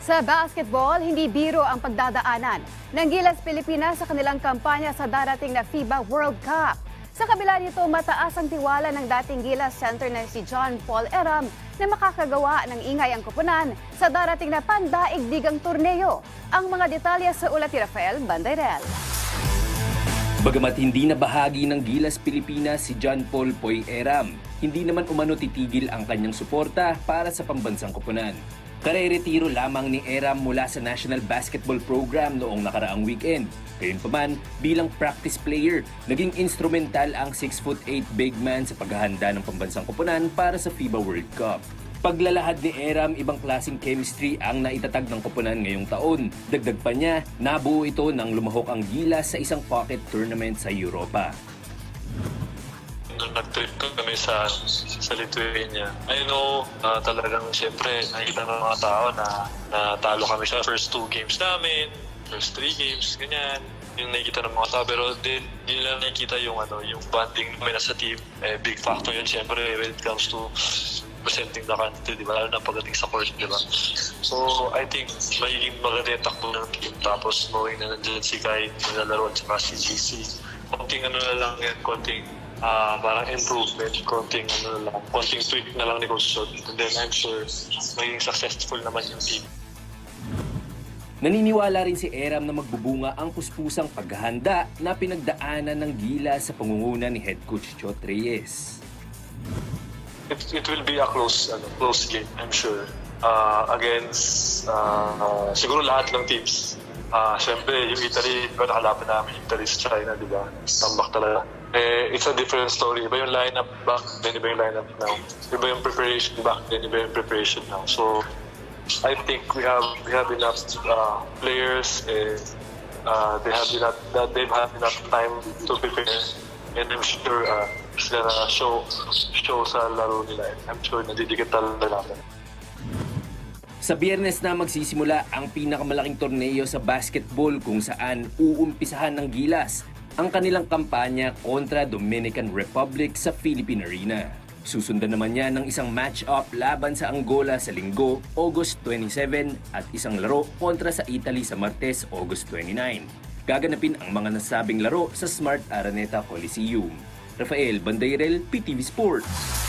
Sa basketball, hindi biro ang pagdadaanan ng Gilas Pilipinas sa kanilang kampanya sa darating na FIBA World Cup. Sa kabila nito, mataas ang tiwala ng dating Gilas center na si John Paul Eram na makakagawa ng ingay ang koponan sa darating na pandaigdigang torneo. Ang mga detalye sa ulat ni Rafael Bandairel. Bagamat hindi na bahagi ng Gilas Pilipinas si John Paul Poy Eram, hindi naman umano titigil ang kanyang suporta para sa pambansang koponan. Kare-retiro lamang ni Eram mula sa National Basketball Program noong nakaraang weekend. Gayunpaman, bilang practice player, naging instrumental ang 6'8" big man sa paghahanda ng pambansang koponan para sa FIBA World Cup. Paglalahad ni Eram, ibang klaseng chemistry ang naitatag ng koponan ngayong taon. Dagdag pa niya, nabuo ito nang lumahok ang Gilas sa isang pocket tournament sa Europa. Nung nag-trip kami sa Lithuania, I know talagang siyempre nakikita ng mga tao na talo kami sa first 2 games namin, first 3 games, ganyan. Yung nakikita ng mga tao, pero di nila nakikita yung bonding namin sa team. Big factor yun siyempre when it comes to presenting the country, di ba? Lalo na pagdating sa court, di ba? So, I think magiging maganda yung takbo ng team. Tapos, knowing na nandiyan si Kai, nalalaro at saka si GC. Konting na lang yan, konting parang improvement, konting tweak na lang ni Coach Shot. And then, I'm sure magiging successful naman yung team. Naniniwala rin si Eram na magbubunga ang puspusang paghahanda na pinagdaanan ng Gilas sa pangunguna ni Head Coach Chot Reyes. It will be a close game, I'm sure. Against siguro lahat ng teams. Siyempre, yung Italy, nakalaban namin Italy sa China, di ba? Tambak talaga. It's a different story. Iba yung lineup back, then iba yung lineup now. Iba yung preparation back, then iba yung preparation now. So, I think we have enough players. They've had enough time to prepare. And I'm sure sila na show sa laro nila. I'm sure nadidikit talaga natin. Sa Biyernes na magsisimula ang pinakamalaking torneo sa basketball kung saan uumpisahan ng Gilas ang kanilang kampanya kontra Dominican Republic sa Philippine Arena. Susundan naman niya ng isang match-up laban sa Angola sa Linggo, August 27 at isang laro kontra sa Italy sa Martes, August 29. Gaganapin ang mga nasabing laro sa Smart Araneta Coliseum. Rafael Bandairel, PTV Sports.